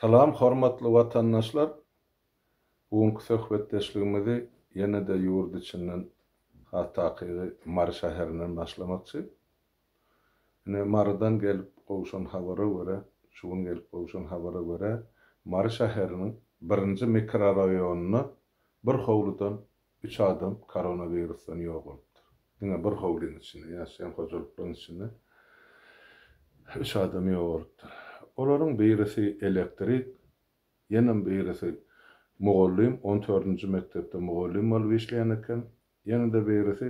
Salam hormatly watandaşlar. Bugünkü söhbetdeşligimizi ýene-de ýurt içinden Hatakygy Mar şäherinden başlamakçy. Mardan gelip gowşan habara görä, şugun gelip gowşan habara görä, Mar şäheriniň 1-nji mikroraýonyna bir howludan 3 adam koronavirusdan ýok bolupdy. Diňe bir howlyň içinde, ýaşaýan hojalyklaryň içinde 3 adam ýok bolupdy. Olaryň birisi elektrik, ýene birisi mugallim, 14-nji mektepde mugallim bolup işleýän eken, ýene-de birisi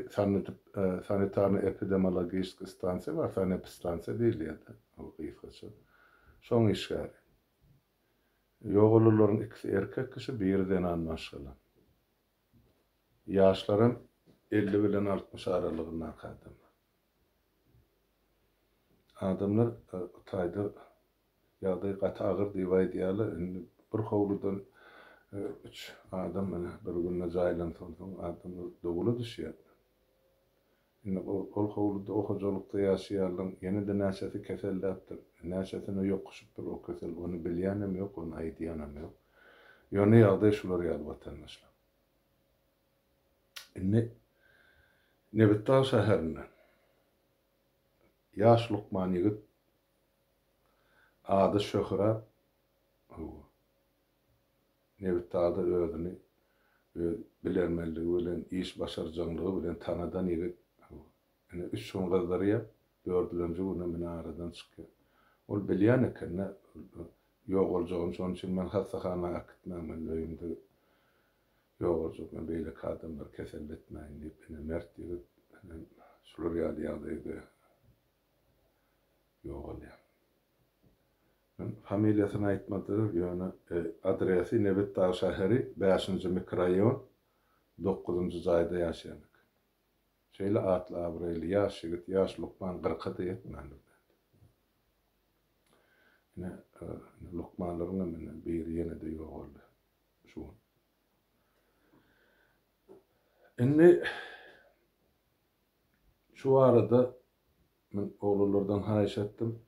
sanitarny epidemiologisk stansiýa bar, sanepstansiýa diýilýär. O gysgaça. Şoň işgäri. Ýoğulularyň ikisi erkek kişi, birden anlaşylan. Ýaşlarym 50 bilen 60 aralygynda adamlar. Adamlar taýda ýagdaý gata agyr diýip aýdýarlar. Bir howludan 3 adam mene bir günde jaýlansaň adamlar dogula düşýär. Ol howluda o hojolukda ýaşaýarlar, ýene-de näçesi keselläpdir. Näçesine ýokuşupdyr o kesel, onu bilýänem ýok, onu aýdýanem ýok. Ýöne ýagdaý şular ýaly watandaşlar. Nebitdağ şäherinden ýaş Lukman ýigit ady Şöhret Nebitdağda özüni bilermenligi bilen, iş başarjaglygy bilen tanadan ýigit. 3 şoňgazdary 4-nji güne mene aradan çykýar. Ol bilýän eken ýok boljagyny, şoň üçin men hassahana akitmämen löýümde ýok boljak, men beýle kadamlar keselletmäň diýip mert ýigit şular ýaly ýagdaýda ýok bolýar. Familiýasyny aýtmadyr, ýöne adresi Nebitdağ şäheri 5-nji mikroraýon 9-njy jaýda ýaşaýan. Şeýle atly abrayly ýaş ýigit, ýaş Lukman 40-a ýetmändir. Lukmanlaryň mene biri ýene-de ýok boldy. Şu. Şu arada men oglanlardan haýyş etdim.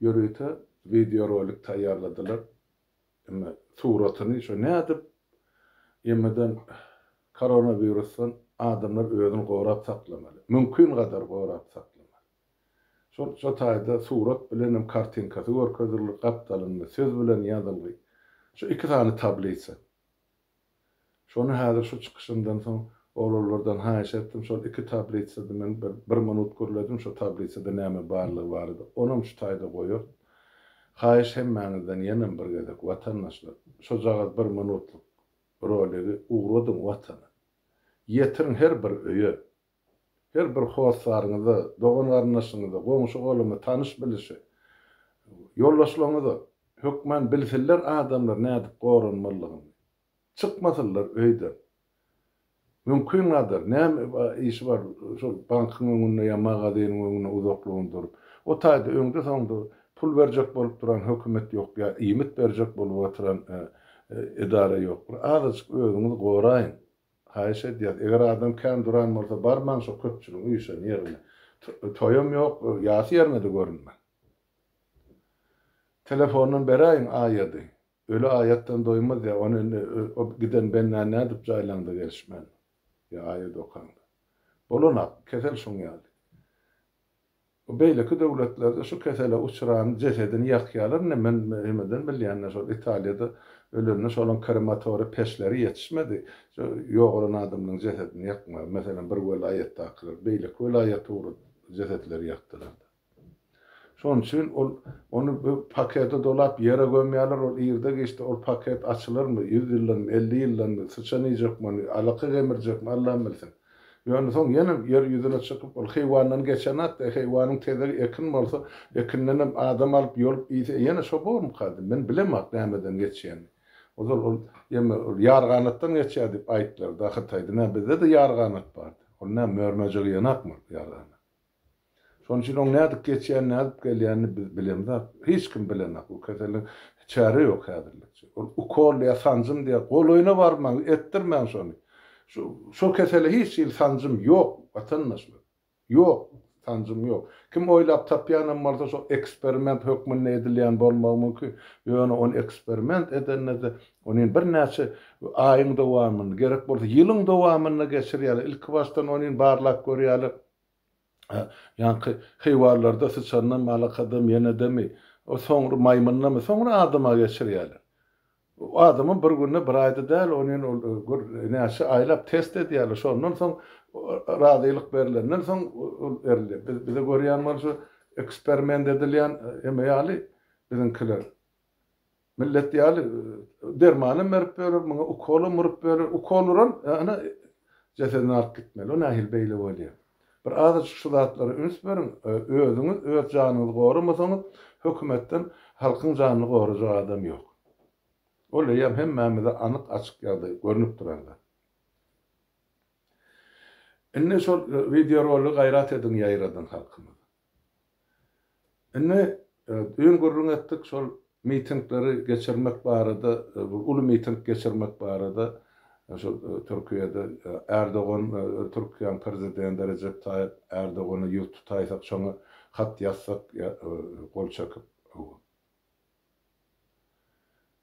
Ýörüýte video rolik taýýarladylar. Suratyny şo nädip ýemeden koronavirusdan adamlar özüni gorap saklamaly. Mümkin gadar gorap saklamaly. Şo taýda surat bilen kartinkasy görkezilýär, gapdalynma söz bilen ýazylgy. Şo 2 tane tablitsa. Şonu häzir şu çykyşyndan soň oglanlardan haýyş etdim. Şol 2 tablitsady men bir minut görledim. Şo tablitsada näme barlygy bardy. Onam şu taýda goýar. Haýyş hemmäňizden ýene bir gezek watandaşlar. Şo jagad 1 minutluk rolegi uğradym watana. Ýetirin her bir öýe, her bir howsaryňyza, dogan garnaşyňyza, goňşy golamy tanyş bilişi, ýollaşlaryňyza hökmen bilseler adamlar nädip goranmalygyny. Çykmasylar öýden. Mümkin gadar näme iş bar, şol bankyň öňünde ýa magazynyň öňünde uzaklygyny durup, o taýda öňde soňda pul berjek bolup duran hökümet ýok, ýa iýmit berjek bolup oturan idara ýok. Azajyk özüňizi goraýyn. Haýyş edýär. Eger adam kän duran bolsa barman şo köpçüliň üýşen ýerine. Toýum ýok, ýasy ýerine de görünme. Telefonun beräýin aýady. Öle aýatdan doýmaz ýa, onu o giden benden nädip jaýlandy gelişmen. Ýa aýat okandy. Bolunak kesel şoň ýaly. O beýleki döwletlerde şu kesele uçuran cesedini ýakýarlar, men hemeden bilýän şol Italiýada ölümne şolun krematory peşleri ýetişmedi. Ýok olan adamyň cesedini ýakma. Meselem bir welaýetde aklar, beýleki welaýet uğrun cesetleri ýakdylar. Şoň üçin onu bu pakete dolap ýere gömýärler, ol ýerde geçdi, ol paket açylyrmy, 100 ýyldan, 50 ýyldan sıçanyjakmy, alaka gemirjekmi, Allah bilsin. Ýöne soň ýene ýer ýüzüne çykyp ol heýwandan geçenat, heýwanyň tezeri ekin bolsa, ekinden adam alyp ýol ýene şo bolmy kady. Men bilemek nämeden geçýän. O ýeme ýarganatdan geçýär diýip aýtdylar. Dahy taýda bizde de ýarganat bardy. Ol näme mörmejek ýanakmy ýarganat. Şoň üçin oň nädip geçýän, nädip gelýänini biz bilemzak. Hiç kim bilenek. Bu keseliň çäre ýok häzirlikçe. Ol ukol ýa sancym diýip goloýuna barmaň, etdirmän şonu. Şu kesele hiç il sancım yok vatandaşlar. Yok. sancım yok. Kim oylap tapýanan bolsa şo eksperiment hökmünde edilýän bolmagy mümkin. Ýöne on eksperiment edende onuň bir näçe aýyň dowamyny, gerek bolsa ýylyň dowamyny geçirýär. Ilk başdan onuň barlak görýär. Ýa-ni hyýwanlarda sıçandan malakadam ýene-demi, o soňra maýmunlamy, soňra adama geçirýär. O adamın bir günde bir ayda däl onuň näçe aýlap test edýärler. Şondan soň razylyk berilenden soň berildi. Bize görýän bolsa eksperiment edilýän ýaly biziňkiler. Millet ýaly dermany merip berer, muňa ukol murup berer, ukoluran ana jesedini alyp gitmeli. O nähil beýle bolýar. Bir azı şu zatlary üns berin, özüňiz öz janyňyzy goramasaňyz hökümetden halkyň janyny gorajak adam ýok. Ol ýa hemmemize anyk açyk ýagdaý görünüp duranda. Enne şol video roly gaýrat edin ýaýradyn halkymy. Enne düýün gurrun etdik şol mitingleri geçirmek barada, uly miting geçirmek barada şol Türkiýede Erdogan, Türkiýanyň prezidenti Recep Tayyip Erdogan'a ýurt tutaýsak, şoňa hat ýazsak, gol çakyp.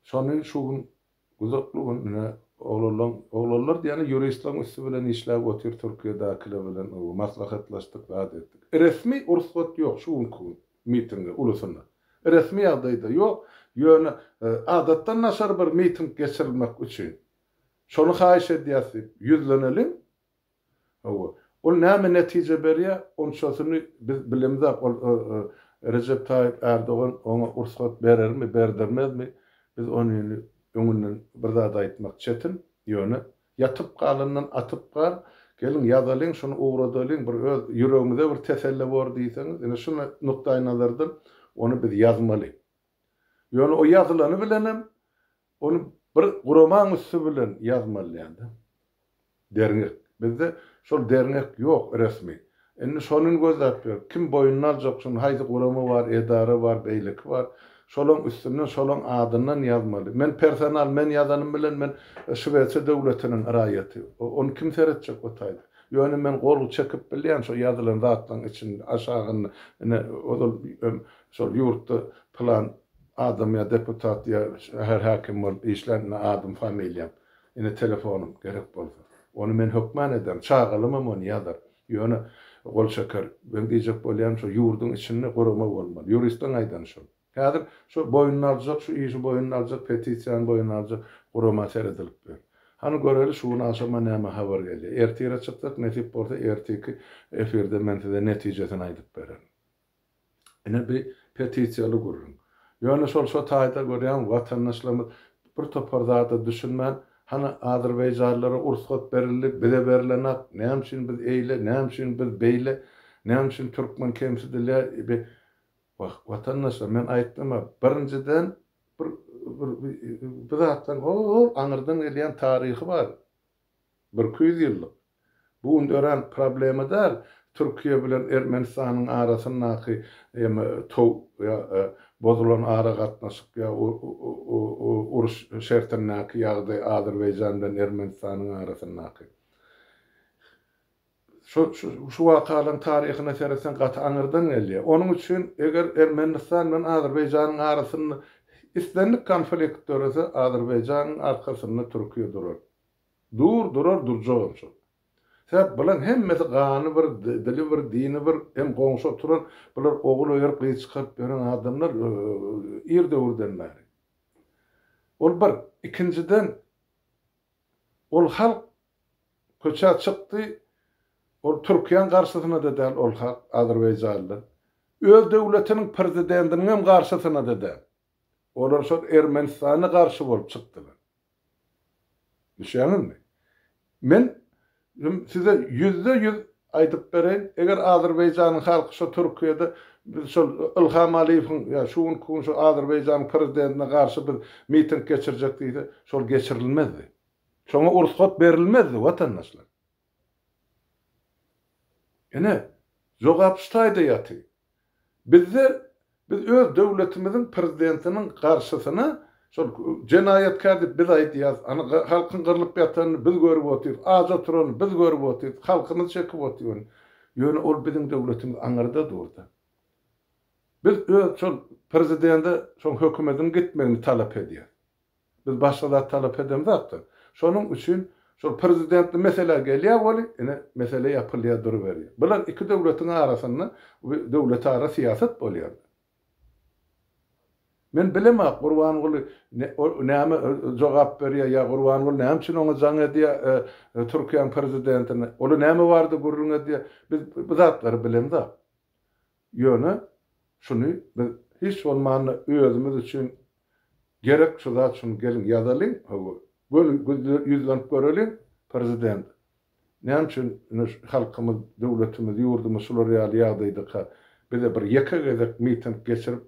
Şonu şuň guzaklygyny oglanlar diýeni ýuristlaryň üstü bilen işläp otyr Türkiýedekiler bilen maslahatlaşdyk, wagt etdik. Resmi ursat ýok şuň mitinge ulusunda. Resmi ýagdaýda ýok. Ýöne adatdan naşar bir miting geçirilmek üçin. Şonu haýyş edýärsi, ýüzlenelim. Ol näme netije berýär? Onçasyny biz bilemizde Recep Tayyip Erdogan ona ursat berermi, berdirmezmi? Biz onuň öňünden bir zat aýtmak çetin. Ýöne ýatyp galyndan atyp gal, gelin ýazalyň, şonu ugradalyň, bir öz ýüregiňizde bir teselli bor diýseňiz, ene şu nukdaý nazardan onu biz ýazmaly. Ýöne o ýazylany bilenem, onu bir guraman üstü bilen ýazmaly ýa-da. Derňek. Bizde şol derňek ýok resmi. Enne şonuň gözläp ber. Kim boýuny aljak, şonuň haýdy guramy bar, edara bar, beýlik bar. Şolong üstünden, şolong adından ýazmaly. Men personal, men ýazanym bilen men Şweýçe döwletiniň raýaty. Onu kim seretjek otaýdy? Ýöne men gol çekip bilýän şo ýazylan zatlaryň içinde aşagyny, odal şol ýurtda plan adam ya deputat ya her hakim bol işlerine adım familiýam. Ine telefonum gerek bolsa. Onu men hökman edem. Çağalymam onu ýazar. Ýöne gol çeker. Ben diýjek bolýan şo ýurdun içinde gorama bolmaly. Ýuristden aýdan şol. Häzir şu boýuny aljak, şu işi boýuny aljak, petisiýan boýuny aljak, gurama seredilip ber. Hany göreli şuny aşama näme habar geldi. Ertire çykdyk, netip bolsa erteki efirde men size netijesini aýdyp bererim. Ene bir petisiýaly gurrun. Ýöne şol taýda görýän watandaşlarymyz bir topar zada düşünmän, hany Azerbaýjanlara ursat berilip, bize berilenak, näme üçin biz eýle, näme üçin biz beýle, näme üçin türkmen kemsidile watandaşlar men aýtdym, birinciden bir zatdan aňyrdan gelýän taryhy bar. 200 ýyllyk. Bu öňdören problemi däl. Türkiýe bilen Ermenistanyň arasyndaky bozulan ara gatnaşyk ya uruş şertlerindäki ýagdaý Azerbaýjan bilen Ermenistanyň arasyndaky. Şu wakalyň taryhyna seresen gaty aňyrdan gelýär. Onuň üçin eger Ermenistan bilen Azerbaýjanyň arasynda islenlik konflikt dörese Azerbaýjanyň arkasynda Türkiýe durar. Durjak. Sebäp bilen hemmesi gany bir, dili bir, dini bir, hem goňşa turan, bular ogul öýürip gyçykyp beren adamlar ýerde-ýurden bäri. Ol bir, ikinciden ol halk köçä çykdy, ol Türkiýanyň garşysyna da däl ol halk Azerbaýjanlylar. Öz döwletiniň prezidentiniň hem garşysyna da däl. Olar şol Ermenistana garşy bolup çykdylar. Düşýänmi? Men size %100 aýdyp bereň, eger Azerbaýjanyň halky şu Türkiýede şol Ilham Aliýewiň ýa şu Azerbaýjanyň prezidentine garşy bir miting geçirjek diýse, şol geçirilmezdi. Şoňa ursat berilmezdi watandaşlar. Ene jogap ştaýda ýaty. Biz öz döwletimiziň prezidentiniň garşysyna şol jenaýatkar diýip biz aýdýas, ana halkyň gyrylyp ýatanyny biz görüp otyr, aja turany biz görüp otyr, halkymyz çekip otyryn. Ýöne ol biziň döwletimiz aňyrda durdy. Biz şol prezidente şol hökümetin gitmegini talap edýär. Biz başgalar talap edemzakdy. Şonuň üçin şol prezidentli mesele gelýär boli, ene mesele ýapylýar duruberýär. Bular iki döwletiň arasynda döwlet ara siýasat bolýar. Men bilemem Gurbangul näme jogap berýär ýa Gurbangul näme üçin oňa jaň edýär Türkiýanyň prezidentine. Ola näme bardy gurrun edýär. Biz bu zatlary bilemde. Ýöne şunu biz hiç bolmanda özümüz üçin gerek şu zat şunu gelin ýazalyň. Yüzlenip görelim prezident. Näme üçin halkymyz, döwletimiz, ýurdumyz şular ýalydyk. Bize bir ýeke gezek miting geçirip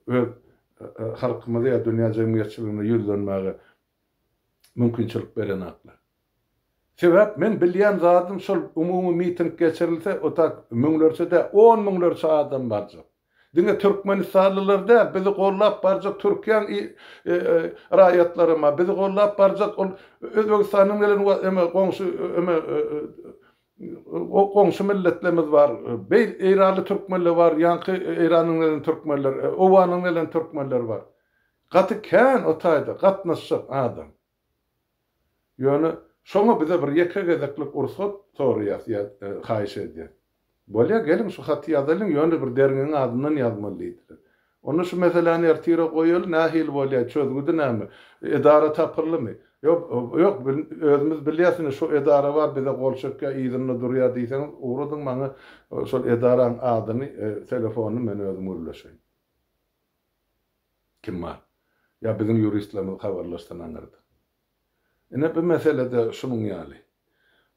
öz halkymyza ýa dünýä jemgyýetçiligine ýüzlenmäge mümkinçilik beren aklar. Sebäp men bilýän zatym şol umumy miting geçirilse, o tak müňlerçe de 10 müňlerçe adam barjak. Diňe Türkmenistanlylar da bizi gollap barjak Türkiýanyň raýatlaryma, bizi gollap barjak Özbegistanyň bilen goňşy o goňşy milletlerimiz var. Eýranly türkmenler var, ýanky Eýranyň bilen türkmenler, Owanyň bilen türkmenler var. Gaty kän o taýda gatnaşyk adam. Ýöne şoňa bize bir ýeke gezeklik ursat soraýar ýa haýyş edýär. Bolýa gelin şu haty ýazalyň ýöne bir dergiň adyndan ýazmalydyr. Onu şu meseleni ertire goýaly nähil bolýar, çözgüdi näme? Edara tapyrlymy? Yok özümüz bilýäsiniz şu edara var bize golşykka ýygyny durýar diýseňiz, uğradyň maňa şol edaraň adyny, telefonyny men özüm urlaşaýyn. Kim var? Ya bizim juristlerimiz habarlaşdan anlardı. Ene bu meselede şunun ýaly.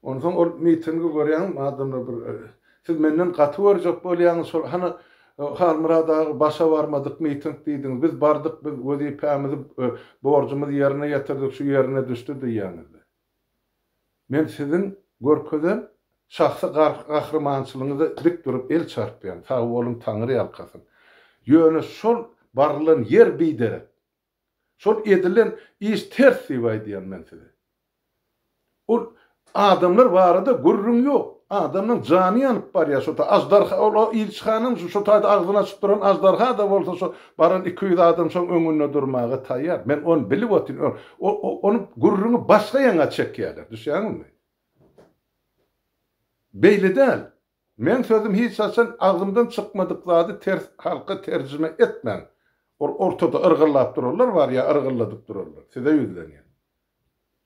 Ondan soň ol mitingi görýän adamlar bir siz menden gaty berjek bolýaňyz şol hana Halmyrada başa varmadık miting diýdiňiz. Biz bardyk, biz wezipemizi, borjumuzy ýerine ýetirdik, şu ýerine düşdi diýýäňiz. Men sizin görkezem şahsy gahrymançylygyňyzy dik durup el çarpýan, sag bolun taňry ýalkasyn. Ýöne şol barlygyň ýer biýdere. Şol edilen iş ters diýýän men size. Ol adamlar barada gurrun ýok. Adamın jany ýanyp barýar şo ta azdarha o ilçhanyň şo taýda agzyny açyp duran azdarha da bolsa şo baran 200 adam şoň öňünde durmagy taýýar. Men onu bilip otyrym. Onu gurruny başga ýaňa çekýärler. Düşýäňizmi? Beýle däl. Men sözüm hiç açan agzymdan çykmadyk zady ters halka terjime etmän. Ortada ırgylap durarlar var ya ırgylladyp durarlar. Size ýüzlenýär.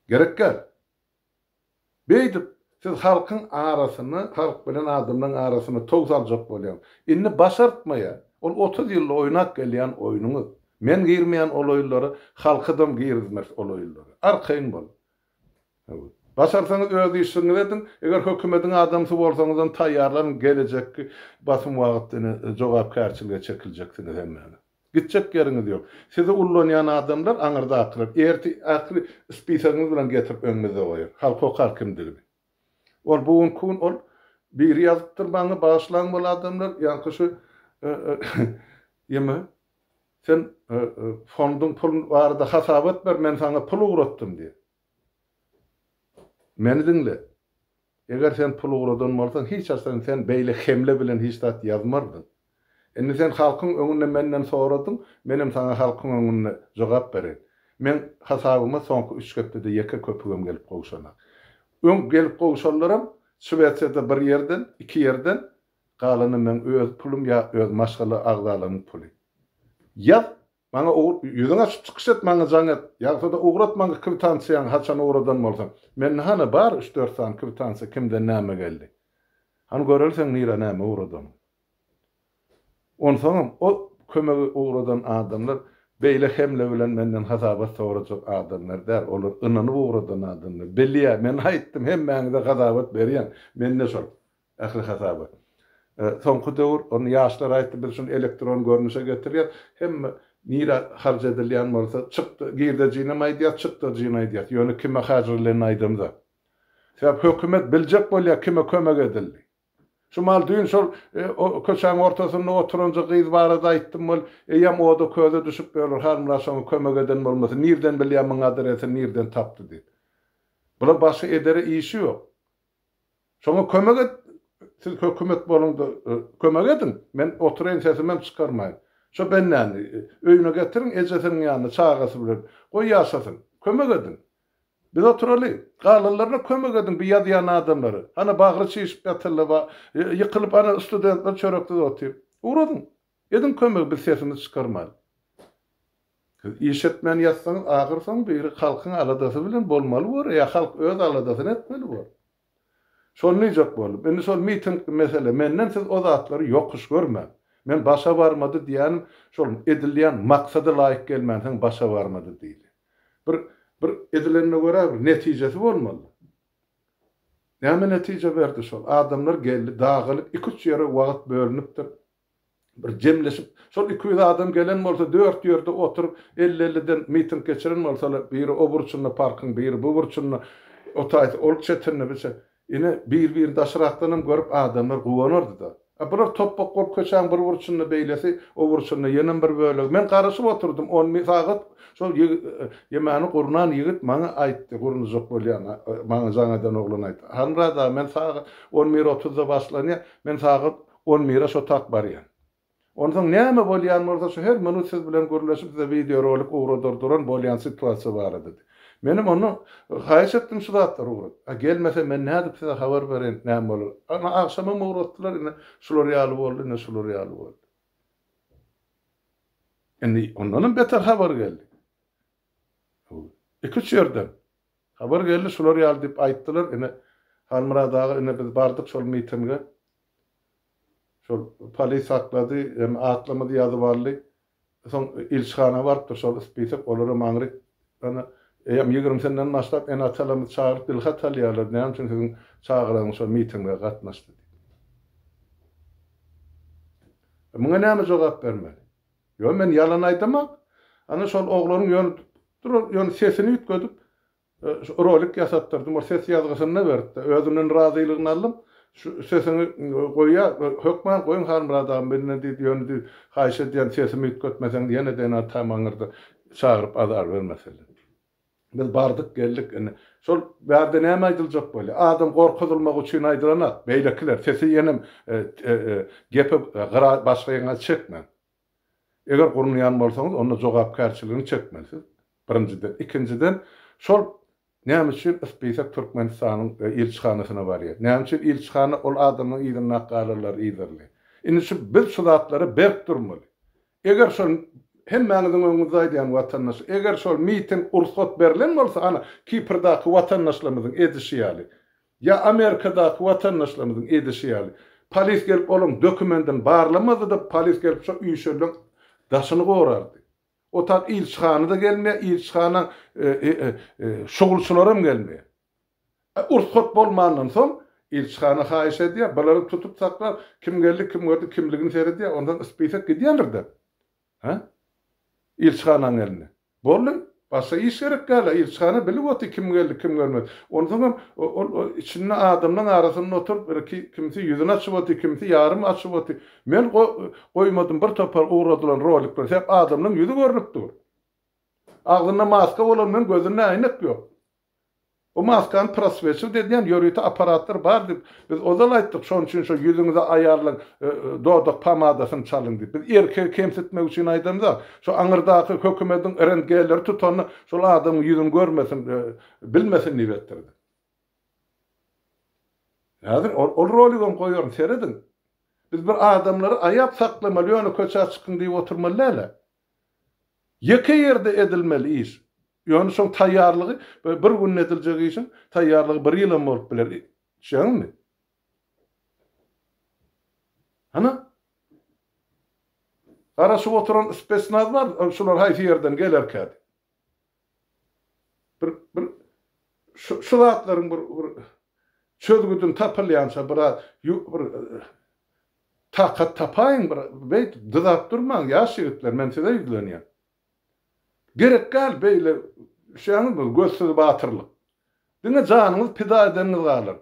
Gerek gel. Beýdip siz halkın arasyny, halk bilen adamlaryň arasyny togsaljak bolýar. Inni başartmaýa. Ol 30 ýyl oýnak gelýän oýuňyz. Men girmeýän ol oýunlary halkydam girizmek ol oýunlary. Arkaýyn bol. Başarsaňyz öz işiňizi edin. Eger hökümetiň adamsy bolsaňyz taýýarlan gelecek basym wagtyny jogapkärçilige çekiljeksiniz hemme. Gitjek ýeriňiz ýok. Sizi ullanýan adamlar aňyrda atyryp, ähli spisagyňyz bilen getirip öňüňize goýar. Halk okar kimdigini. Ol bu gün ol bir ýazypdyrmaňy başlaň bol adamlar ýa-ni şu ýeme sen fondyň pul barada hasabat ber men sana pul uğratdym diýe. Meni dinle. Eger sen pul uğradan bolsaň hiç açsan sen beýle hemle bilen hiç zat ýazmardyň. Endi sen halkyň öňünde menden soradym, menim sana halkyň öňünde jogap berin. Men hasabyma soňky 3 köpde ýeke köpügem gelip gowşanak. Öň gelip gowşanlarym Şwetsiyada bir ýerden, iki ýerden galany men öz pulum ýa öz maşgaly agdalarymyň puly. Ýa maňa ýüzüňe açyp çykyş et maňa jaňat, ýa-da uğrat maňa kwitansiýaň haçan uğradan bolsaň. Men hana bar 3-4 san kwitansiýa kimden näme geldi. Hany görelseň nira näme uğradan. Ondan o kömegi uğradan adamlar beýle hemle bilen menden hasabat sorajak adamlar der. Olar ynany uğradan adamlar. Belliä men aýtdym hemmäňize hasabat berýän. Mende şol ähli hasabat. Soňky döwür onu ýaşlar aýtdy biz şunu elektron görnüşe getirýär. Hemme nira harj edilýän bolsa çykdy, girde jinama aýdýar, çykdy jinama aýdýar. Ýöne kime hajrlen aýdymda. Sebäp hökümet biljek bolýar kime kömek edildi. Şu mal düýün şol köçäň ortasynda oturunca gyz barada aýtdym bol, ýam oda köze düşüp bolur, harmla şoňa kömek eden bolmasy, nirden bilýär maň adresini nirden tapdy diýip. Bular başga edere işi ýok. Şoňa kömek siz hökümet bolundy, kömek edin. Men oturayn sesimem çıkarmayın. Şo benden öýüne getirin, ejesiniň ýanyna çağasy bilen. Goý ýaşasyn. Kömek edin. Biz oturaly. Galanlarına kömek edin bir ýadýan adamlary. Hana bagry çyşyp ýatyrlar, ýykylyp ana studentler çörekde oturup. Uradın. Edin kömek biz sesimizi çıkarmaly. İşetmen ýatsaňyz agyrsaň biri halkyň aladasy bilen bolmaly bar, ýa halk öz aladasyny etmeli bar. Şonu ýok bolup. Endi şol miting mesele menden siz o zatlary ýokuş görmä. Men başa barmady diýänim, şol edilýän maksada laýyk gelmänsiň başa barmady diýdi. Bir edilenine göre bir netijesi bolmaly. Näme netije berdi şol? Adamlar geldi, dağılıp, 2-3 ýere wagt bölünipdir. Bir jemleşip, şol 200 adam gelen bolsa 4 ýerde oturup 50-50den miting geçiren bolsa, biri o burçunda parkyň, biri bu burçunda otaýdy, ol çetirne bilse, ine bir daşırakdanam görüp adamlar guwanardy da. Bular toppak bolup köçäň bir burçunda beýlesi, o burçunda ýene bir bölek. Men garaşyp oturdum 10 saat. Şol ýemäni gurnan ýigit maňa aýtdy, gurnu jok bolýan, maňa jaňadan oglan aýtdy. Hanrada men saat 11:30-da başlanýar, men saat 11:00 şo tak barýan. Ondan näme bolýan bolsa şu her minut siz bilen görleşip size video rolik uğradırdıran bolýan situasiýa bar edi. Menim onu haýyş etdim şu zatlar uğrad. Gelmese men nädip size habar beren näme bolar. Ana akşama uğratdylar, ine şular ýaly boldy, ine şular ýaly boldy. Endi ondan beter habar geldi. 2-3 ýerden habar geldi, şular ýaly dip aýtdylar, ine Halmyradagy ine biz bardyk şol mitinge. Şol polis saklady, hem atlamady ýazyp aldy. Soň ilçhana bardyr, şol spesek olary maňry. Ana 20 senden başlap en atalarımız çağırıp dilhat alýarlar. Näme üçin siziň çağıraňyz şol mitinge gatnaşdy. Muňa näme jogap bermeli? Yo men yalan aýdamam. Ana şol oglanyň ýöne sesini ýetgedip rolik ýasatdyrdım. O ses ýazgysyny berdi. Özüniň razylygyny aldım. Şu sesini goýa, hökman goýun harmradam bilen diýdi, ýöne haýyş edýän sesimi ýetgetmeseň ýene de tamaňyrda çağırıp azar bermeseli. Biz bardyk geldik. Şol bärde näme aýdyljak bolýar? Adam gorkuzulmak üçin aýdylanak. Beýlekiler sesi ýenem gepi başga ýerine çekmän. Eger gurunýan bolsaňyz onda jogapkärçiligini çekmensiz. Birinciden, ikinciden şol näme üçin Spesek Türkmenistanyň ilçhanasyna barýar? Näme üçin ilçhana ol adamyň ýygyny nakallar ýyderli? Indi şu biz şu zatlary berk durmaly. Eger şol hemmäňiziň öňüňizde aýdýan watandaş, eger şol miting ursat berilen bolsa, ana Kiprdaky watandaşlarymyzyň edişi ýaly, ýa Amerikadaky watandaşlarymyzyň edişi ýaly, polis gelip olam dokumentin barlamady da polis gelip şo üýşerden daşyny gorardy. O tak ilçhana da gelmeýär, ilçhana şugulçylarym gelmeýär. Ursat bolmandan soň ilçhana haýyş edýär, balary tutup saklap, kim geldi, kim gördü, kimligini seredýär, ondan spesek gidýärler-de. Ha? İlçhanaň eline. Bolun, başga iş gerek gala, ilçhana bilip oty kim geldi, kim gelmedi. Ondan içinde adamlaryň arasynda oturup kimisi ýüzüni açyp oty, kimisi ýarym açyp oty. Men goýmadym bir topar uğradylan rolikler, hep adamlaryň ýüzi görünip dur. Aglyna maska bolan men gözüne aýnak ýok. O maskan prosvesiw dediýän ýörüýte aparatlar bar dip biz ozal aýtdyk, şoň üçin şo ýüzüňize aýarlaň dodak pamadasyny çalyň dip. Biz erkek kemsitmek üçin aýdamda, şo aňyrdaky hökümetiň rentgenleri tutany şol adamyň ýüzüni görmesin, bilmesin niýetdirdi. Häzir ol roligam goýaryn seredin. Biz bir adamlary aýap saklamaly, ýöne köçä çykyn diýip oturmalylar. Ýeke ýerde edilmeli iş. Ýöne şoň taýýarlygy bir gün ediljek işin taýýarlygy 1 ýyl bolup biler. Şeňmi? Ana garaşyp oturan spesnaz bar, şular haýsy ýerden gelerkädi. Bir şu zatlaryň bir çözgüdün tapylýança bir takat tapaýyn bir beýt dıdap durmaň ýaşygytlar, men size ýüzlenýär. Gerek gal beýle şeňi bu gözsüz batyrlyk. Diňe janyňyz pida edeniňiz galar.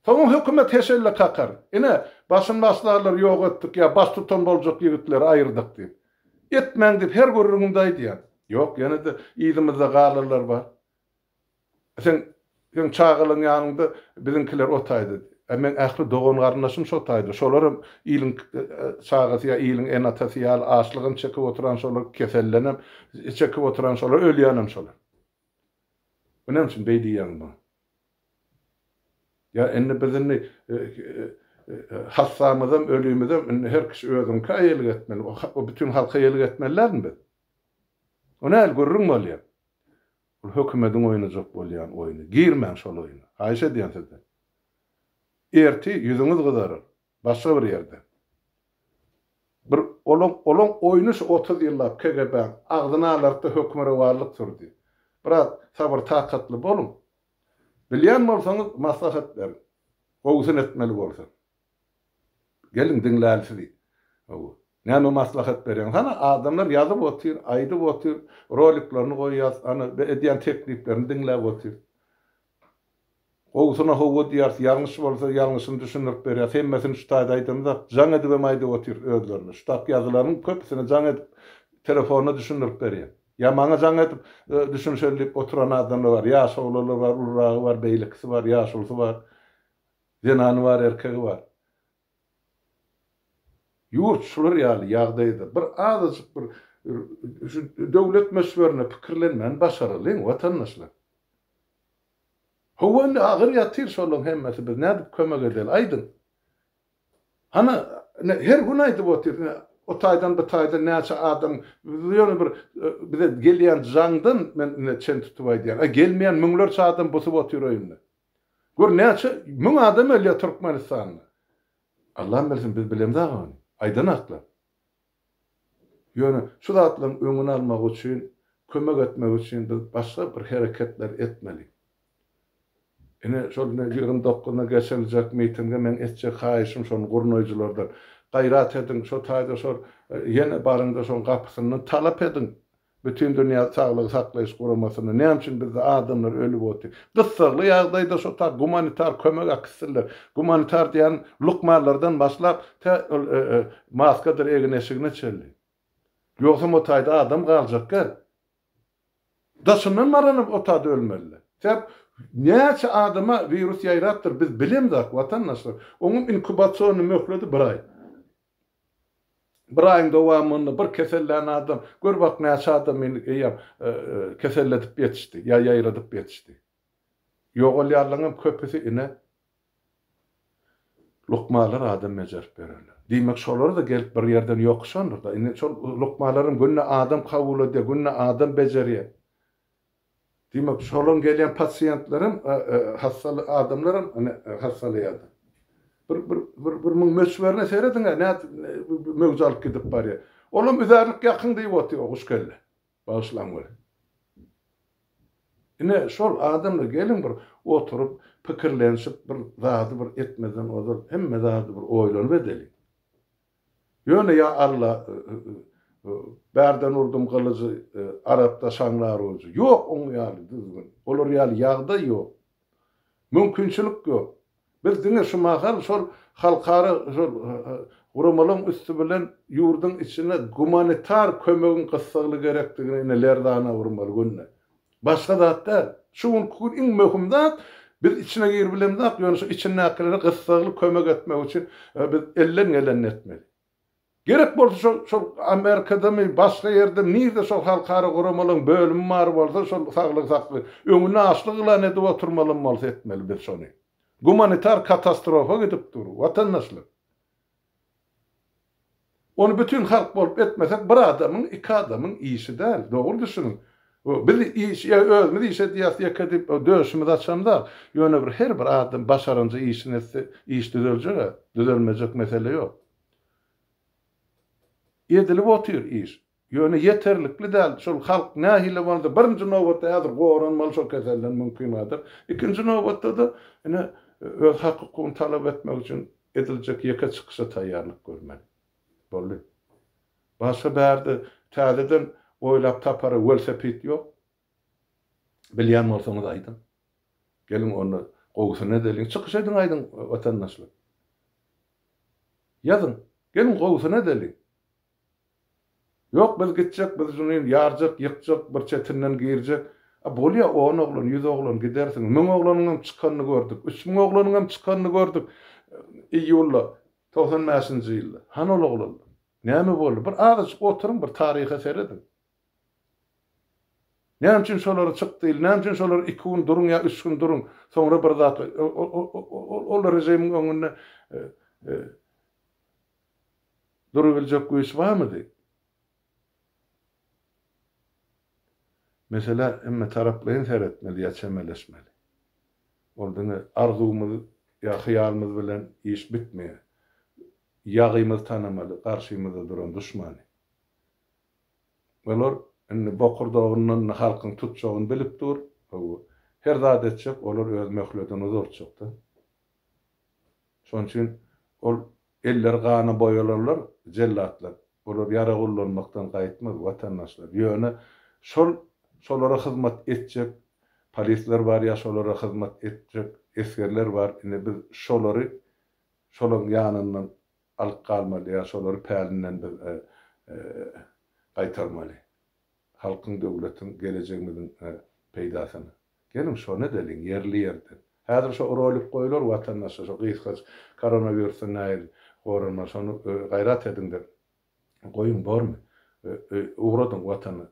Soňra hökümet heşelle kakar. Ine başyn başlarlar ýok etdik ýa baş tutan boljak ýigitleri aýyrdyk diýip. Etmäň diýip her görüňde aýdýar. Ýok, ýene de ýyldymyzda galarlar bar. Sen çağılyň ýanynda biziňkiler otaýdy. men ähli dogan garnaşym şo taýdy. Şolarym ýylyň çagasy ýa ýylyň en atasy ýa aşlygyn çekip oturan şolar kesellenem, çekip oturan şolar ölýänem şolar. Önem üçin beýdiýän bu. Ya enne bizini hassamyzam, ölümüzem her kişi özüň kaýylyk etmeli. O bütün halka ýylyk etmelilermi biz? O näl görürüň bolýar? Bu hökümetiň oýnajak bolýan oýny. Girmän şol oýny. Haýşa diýen sizde. Erti ýüzüňiz gyzarar. Başga bir ýerde. Bir olan oýnuş 30 ýyllap KGB agdyna alardy hökümere warlyk türdi. Biraz sabır takatly bolun. Bilýän bolsaňyz maslahat berin. Gowsyn etmeli bolsa. Gelin dinlälisidi. Näme maslahat berýän? Hana adamlar ýazyp otyr, aýdyp otyr, roliklerini goýýar, ana edýän tekniklerini dinläp otyr. Gowsyna howa diýär, ýalňyş bolsa ýalňyşyny düşünip berýär. Hemmesini şu taýda aýdymda, jaň edip aýdyp otyr özlerini. Şu tak ýazylaryň köpüsini jaň edip telefona düşünip berýär. Ya maňa jaň edip düşünşelip oturan adamlar var. Ýaş oglanlar var, urragy var, beýlikisi var, ýaşulsy var. Zenany var, erkegi var. Yurtçular ýaly ýagdaýda bir azajyk bir şu döwlet meşwerine pikirlenmän başarılyň watandaşlar. Howan agyr ýatyr şolaryň hemmesi biz nädip kömek edeli aýdyn. Hana her gün aýdyp otyr. O taýdan bu taýda näçe adam ýöne bir bize gelýän jaňdan men çen tutup aýdýar. Gelmeýän müňlerçe adam bosup otyr öýünde. Gör näçe müň adam ölýär Türkmenistanda. Allah bilsin biz bilemdi agany. Aýdan aklar. Ýöne şu zatlaryň öňüni almak üçin, kömek etmek üçin biz başga bir hereketler etmeli. Ene şol 29-na geçiljek mitinge men etjek haýyşym şonu gurnoýjylardan gayrat edin, şo taýda şol ýene barynda şol gapysyny talap edin. Bütün dünýä saglyk saklaýyş guramasyny. Näme üçin bizde adamlar ölüp otyr? Gyssagly ýagdaýda şo ta humanitar kömek aksylar. Humanitar diýen lukmalardan başlap maskadyr egin eşigine çeldi. Ýoksa o taýda adam galjak gel. Daşyndan maranyp o taýda ölmeli. Täp näçe adama virus ýaýratdyr biz bilemdik watandaşlar. Onuň inkubasiýony möhledi bir aý. Bir aýyň dowamynda bir kesellän adam, gör bak näçe adam keselledip ýetişdi, ýaýradyp ýetişdi. Ýogalýarlaryň köpüsi ine lukmalar adam mejerip bererler. Diýmek şolary da gelip bir ýerden ýokşandyr da. Ine şol lukmalaryň günne adam kabul edýär, günne adam bejerýär. Diýmek şolun gelýän pasientlerim, hastaly adamlarym hastalyýar. Bir müň meşwerine seredin, näet mögzalyk gidip barýar. Olam üzerlik ýakyn diýip otyr, hoş geldi. Başlaň bol. Ine şol adamlar gelin bir oturup pikirlenşip bir zady bir etmeden olur, hemme zady bir oýlanyp edeli. Ýöne ýa Allah berden urdum kılıcı Arap'ta şanlar olcu. Yok onu ýaly düzgün. Olur ýaly ýagda ýok. Mümkinçilik ýok. Biz diňe şu mahal şol halkara şol guramalyň üstü bilen ýurdun içine humanitar kömegin gyssaly gerekdigini nelerden urmaly günne. Başga zatda şu iň möhüm zat biz içine gir bilemdik, ýöne şu içine akylary gyssaly kömek etmek üçin biz ellen etmeli. Gerek bolsa şol Amerikada mı başga ýerde nirde şol halkara guramalyň bölümi bar bolsa şol saglyk sakly öňüne açlyk bilen edip oturmaly bolsa etmeli biz şonu. Humanitar katastrofa gidip dur watandaşlar. Onu bütün halk bolup etmesek bir adamın, iki adamın işi däl. Dogry düşünün. Biz iş özümüz işe diýip edip döşümüz açamda ýöne bir her bir adam başarınca işini etse iş düzeljek, düzelmejek mesele ýok. Edilip otyr iş. Ýöne yeterlikli däl. Şol halk nähile bolsa birinji nowbatda häzir goranmaly şol kesellen mümkindir. İkinji nowbatda da ine öz hakykyny talap etmek üçin ediljek ýeke çykyşa taýýarlyk görmeli. Boldy. Başga bärde täzeden oýlap tapary welsepit ýok. Bilýän bolsaňyz aýdyn. Gelin onu gowsuny edeliň, çykyş edin aýdyn watandaşlar. Ýazyn, gelin gowsuny edeliň. Yok biz gitjek, biz şunu ýarjak, ýykjak, bir çetinden girjek. Bolýa 10 oglan, 100 oglan gidersiň. 1000 oglanyňam çykanyny gördük. 3000 oglanyňam çykanyny gördük. Ýylda 95-nji ýylda. Han ol oglan. Näme boldy? Bir azıç oturuň, bir taryha seredin. Näme üçin şolary çykdy? Näme üçin şolary 2 gün duruň ýa 3 gün duruň? Soňra bir zat ol rejimiň öňünde durabiljek güýç barmydy? Mesela emme taraplayın seyretmeli, yaşameleşmeli. Oradan arzumuz ya hıyalımız bilen iş bitmeye. Yağımız tanımalı, karşımızda duran düşmanı. Olar enne bokurdağının halkın tutacağını bilip dur. Her zat etçek, olar öz möhlöden uzor çıktı. Şoň üçin ol eller gana boyalarlar, cellatlar. Olar yara kullanmaktan gaýtmaz vatandaşlar. Ýöne şolara hyzmat etjek polisler bar ya şolara hyzmat etjek eskerler bar. Ine biz şolary şolaryň ýanyndan alyp galmaly ya şolary pälinden gaýtarmaly. Halkyň döwletiň gelejegimiň peýdasyny. Gelin şonu delin yerli ýerden. Häzir şo rolik goýular watandaşa şo gysgaç koronawirusyň näil gorunma şonu gaýrat edindir. Goýun barmy? Uğradın watany.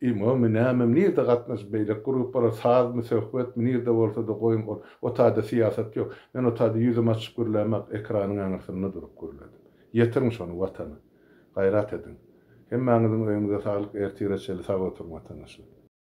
İmam näme nirde gatnaş beýle gruplara saz mı söhbet mi nirde bolsa da goýun ol. O taýda siýasat ýok. Men o taýda ýüzüm açyk görlämek ekranyň aňyrsyny durup görledim. Ýetirin şonu watany. Gaýrat edin. Hemmäňiziň öýüňize saglyk, ertireçeli sag oturun watandaşlar.